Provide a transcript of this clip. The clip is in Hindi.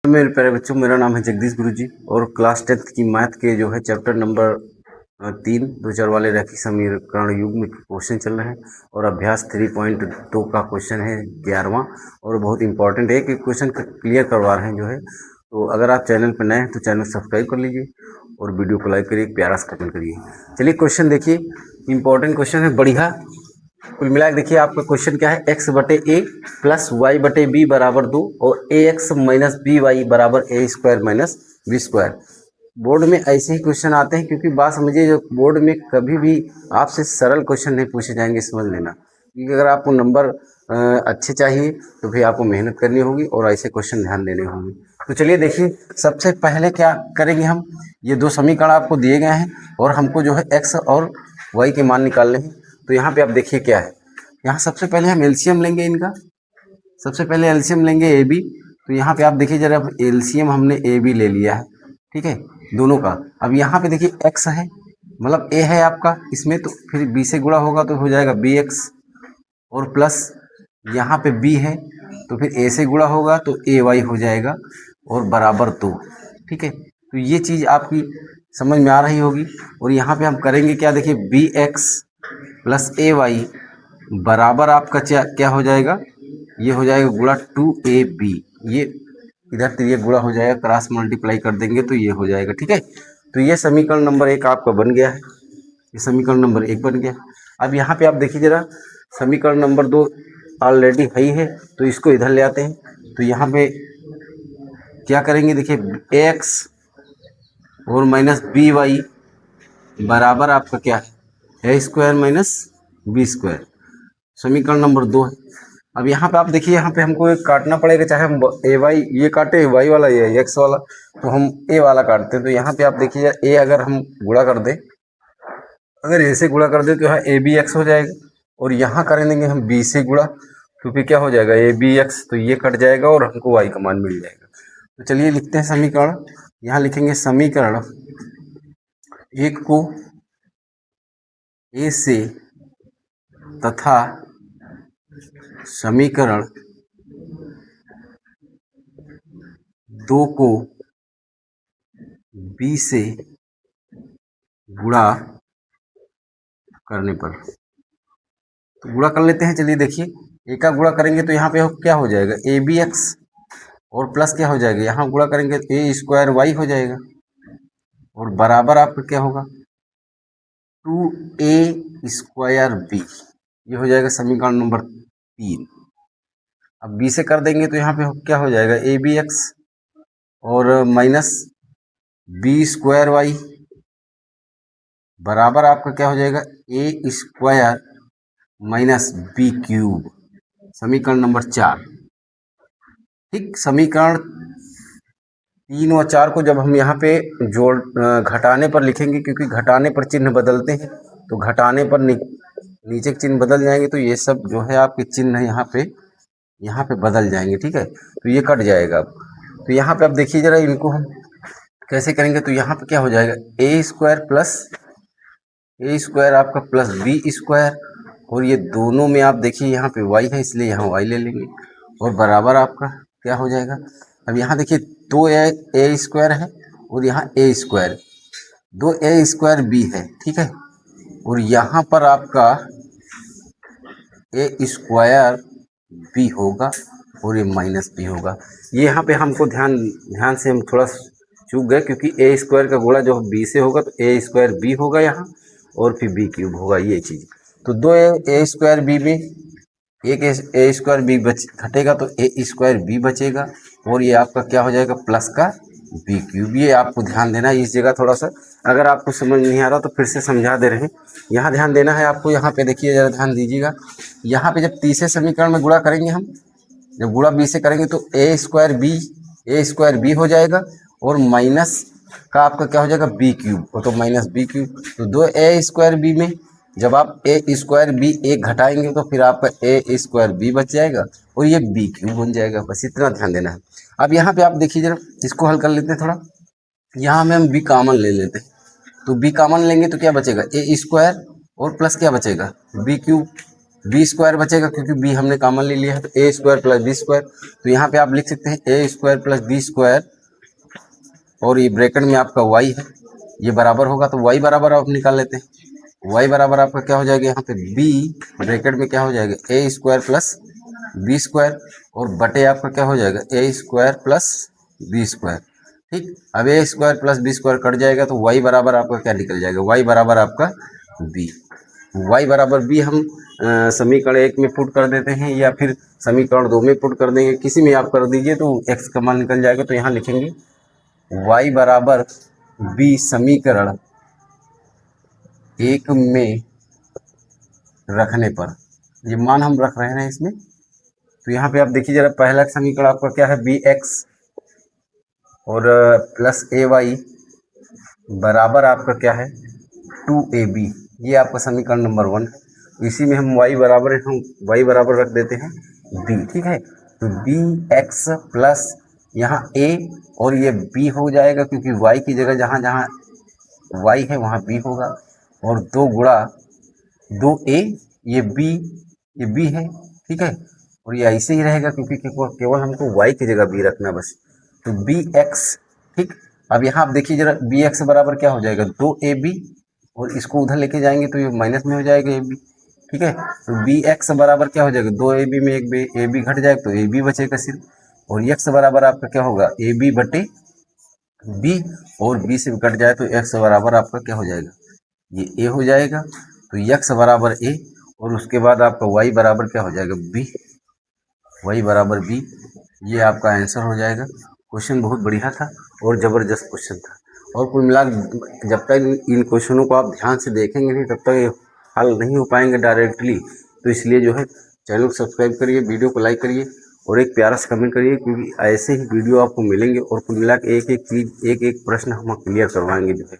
मेरे प्यारे बच्चों, मेरा नाम है जगदीश गुरुजी और क्लास 10th की मैथ के जो है चैप्टर नंबर 3 दो चार वाले रैखिक समीकरण युग में क्वेश्चन चल रहे हैं और अभ्यास 3.2 का क्वेश्चन है 11वां और बहुत इंपॉर्टेंट है कि क्वेश्चन क्लियर करवा रहे हैं जो है। तो अगर आप चैनल पर नए हैं तो चैनल सब्सक्राइब कर लीजिए और वीडियो को लाइक करिए, प्यारा सा कमेंट करिए। चलिए क्वेश्चन देखिए, इंपॉर्टेंट क्वेश्चन है, बढ़िया। कुल मिला के देखिए आपका क्वेश्चन क्या है, x बटे ए प्लस वाई बटे बी बराबर 2 और A X minus B Y बराबर A square minus B square. Board में ऐसे ही क्वेश्चन आते हैं, क्योंकि बात समझिए, जो बोर्ड में कभी भी आपसे सरल क्वेश्चन नहीं पूछे जाएंगे, समझ लेना। क्योंकि अगर आपको नंबर अच्छे चाहिए तो फिर आपको मेहनत करनी होगी और ऐसे क्वेश्चन ध्यान देने होंगे। तो चलिए देखिए, सबसे पहले क्या करेंगे हम, ये दो समीकरण आपको दिए गए हैं और हमको जो है एक्स और वाई के मान निकालने हैं। तो यहाँ पे आप देखिए क्या है, यहाँ सबसे पहले हम एलसीएम लेंगे इनका। सबसे पहले एलसीएम लेंगे ए बी। तो यहाँ पे आप देखिए जरा, एलसीएम हमने ए बी ले लिया है, ठीक है, दोनों का। अब यहाँ पे देखिए एक्स है, मतलब ए है आपका इसमें, तो फिर बी से गुणा होगा तो हो जाएगा बी एक्स, और प्लस यहाँ पे बी है तो फिर ए से गुणा होगा तो ए वाई हो जाएगा और बराबर 2, ठीक है। तो ये चीज़ आपकी समझ में आ रही होगी। और यहाँ पे हम करेंगे क्या, देखिए बी एक्स प्लस ए वाई बराबर आपका क्या हो जाएगा, ये हो जाएगा गुणा 2ab। ये इधर तो ये गुणा हो जाएगा, क्रॉस मल्टीप्लाई कर देंगे तो ये हो जाएगा, ठीक है। तो ये समीकरण नंबर 1 आपका बन गया है, ये समीकरण नंबर 1 बन गया। अब यहाँ पे आप देखिए जरा, समीकरण नंबर 2 ऑलरेडी है, तो इसको इधर ले आते हैं। तो यहाँ पे क्या करेंगे, देखिए ए एक्स और माइनस बी वाई बराबर आपका क्या है, ए स्क्वायर माइनस बी स्क्वायर। समीकरण नंबर 2 है। अब यहाँ पे आप देखिए, यहाँ पे हमको एक काटना पड़ेगा, चाहे हम ए वाई ये काटे, वाई वाला ये एक्स वाला, तो हम ए वाला काटते हैं। तो यहाँ पे आप देखिए, ए अगर हम गुणा कर दें, अगर ए से गुणा कर दें तो यहाँ ए बी एक्स हो जाएगा, और यहाँ कर देंगे हम बी से गुणा, तो फिर क्या हो जाएगा ए बी एक्स, तो ये कट जाएगा और हमको वाई का मान मिल जाएगा। तो चलिए लिखते हैं समीकरण। यहाँ लिखेंगे समीकरण 1 को ए से तथा समीकरण 2 को बी से गुणा करने पर, तो गुणा कर लेते हैं। चलिए देखिए, ए का गुणा करेंगे तो यहाँ पे क्या हो जाएगा, ए बी एक्स, और प्लस क्या हो जाएगा, यहाँ गुणा करेंगे तो ए स्क्वायर वाई हो जाएगा, और बराबर आपका क्या होगा 2a स्क्वायर बी। ये हो जाएगा समीकरण नंबर 3। अब बी से कर देंगे तो यहाँ पे क्या हो जाएगा, ए बी एक्स और माइनस बी स्क्वायर वाई बराबर आपका क्या हो जाएगा, A square minus B cube. समीकरण नंबर 4, ठीक। समीकरण 3 और 4 को जब हम यहाँ पे जोड़ घटाने पर लिखेंगे, क्योंकि घटाने पर चिन्ह बदलते हैं, तो घटाने पर नीचे के चिन्ह बदल जाएंगे, तो ये सब जो है आपके चिन्ह यहाँ पे बदल जाएंगे, ठीक है। तो ये कट जाएगा अब। तो यहाँ पे अब देखिए जरा, इनको हम कैसे करेंगे। तो यहाँ पे क्या हो जाएगा, A square plus A square आपका प्लस बी स्क्वायर, और ये दोनों में आप देखिए यहाँ पे वाई है, इसलिए यहाँ वाई ले लेंगे, और बराबर आपका क्या हो जाएगा। अब यहाँ देखिए, दो ए स्क्वायर है और यहाँ ए स्क्वायर, दो ए स्क्वायर बी है, ठीक है, और यहाँ पर आपका ए स्क्वायर बी होगा और ये माइनस बी होगा। ये यहाँ पे हमको ध्यान से हम थोड़ा चूक गए, क्योंकि ए स्क्वायर का गुणा जो बी से होगा तो ए स्क्वायर बी होगा यहाँ, और फिर बी क्यूब होगा, ये चीज़। तो दो ए स्क्वायर बी में एक ए स्क्वायर बी घटेगा तो ए स्क्वायर बी बचेगा, और ये आपका क्या हो जाएगा, प्लस का बी क्यूब। ये आपको ध्यान देना है इस जगह थोड़ा सा, अगर आपको समझ नहीं आ रहा तो फिर से समझा दे रहे हैं। यहाँ ध्यान देना है आपको, यहाँ पे देखिए जरा, ध्यान दीजिएगा। यहाँ पे जब तीसरे समीकरण में गुणा करेंगे हम, जब गुणा बी से करेंगे तो ए स्क्वायर बी हो जाएगा, और माइनस का आपका क्या हो जाएगा, बी क्यूब, तो माइनस बी क्यूब। तो दो ए स्क्वायर बी में जब आप ए स्क्वायर बी एक घटाएंगे तो फिर आपका ए स्क्वायर बी बच जाएगा, और ये बी क्यूब बन जाएगा। बस इतना ध्यान देना है। अब यहाँ पे आप देखिए जरा, इसको हल कर लेते हैं थोड़ा। यहाँ में हम बी कॉमन ले लेते हैं, तो बी कॉमन लेंगे तो क्या बचेगा, ए स्क्वायर और प्लस क्या बचेगा, बी क्यूब। बी स्क्वायर बचेगा क्योंकि बी हमने कॉमन ले लिया है, तो ए स्क्वायर प्लस बी स्क्वायर। तो यहाँ पे आप लिख सकते हैं ए स्क्वायर प्लस बी स्क्वायर और ये ब्रैकेट में आपका वाई है, ये बराबर होगा तो वाई बराबर आप निकाल लेते हैं। वाई बराबर आपका क्या हो जाएगा यहाँ पे बी ब्रैकेट में क्या हो जाएगा A square plus B square और बटे आपका क्या हो जाएगा A square plus B square. ठीक, अब A square plus B square cut जाएगा तो वाई बराबर आपका क्या निकल जाएगा, वाई बराबर आपका बी। वाई बराबर बी हम समीकरण 1 में पुट कर देते हैं या फिर समीकरण 2 में पुट कर देंगे, किसी में आप कर दीजिए तो एक्स का मान निकल जाएगा। तो यहाँ लिखेंगे वाई बराबर बी समीकरण 1 में रखने पर, ये मान हम रख रहे हैं इसमें। तो यहाँ पे आप देखिए जरा, पहला समीकरण आपका क्या है बी एक्स और प्लस ए वाई बराबर आपका क्या है 2ab, ये आपका समीकरण नंबर 1 है। इसी में हम y बराबर रख देते हैं b। ठीक है, तो बी एक्स प्लस यहाँ a और ये b हो जाएगा क्योंकि y की जगह जहाँ जहाँ y है वहाँ b होगा, और 2 गुणा 2a, ये b है। ठीक है, और ये ऐसे ही रहेगा क्योंकि केवल हमको y की जगह b रखना बस, तो बी एक्स। ठीक, अब यहाँ आप देखिए जरा, बी एक्स बराबर क्या हो जाएगा 2ab और इसको उधर लेके जाएंगे तो ये माइनस में हो जाएगा ab। ठीक है, तो बी एक्स बराबर क्या हो जाएगा 2ab में एक ab घट जाएगा तो ab बचेगा सिर्फ, और x बराबर आपका क्या होगा ab बटे b, और b से कट जाए तो x बराबर आपका क्या हो जाएगा ये a हो जाएगा। तो x बराबर a और उसके बाद आपका y बराबर क्या हो जाएगा b, y बराबर b, ये आपका आंसर हो जाएगा। क्वेश्चन बहुत बढ़िया था और ज़बरदस्त क्वेश्चन था, और कुल मिला जब तक इन क्वेश्चनों को आप ध्यान से देखेंगे नहीं तब तक ये हल नहीं हो पाएंगे डायरेक्टली। तो इसलिए जो है चैनल को सब्सक्राइब करिए, वीडियो को लाइक करिए और एक प्यारा सा कमेंट करिए, क्योंकि ऐसे ही वीडियो आपको मिलेंगे और कुल मिला के एक एक चीज़ एक एक प्रश्न हम क्लियर करवाएंगे जो है।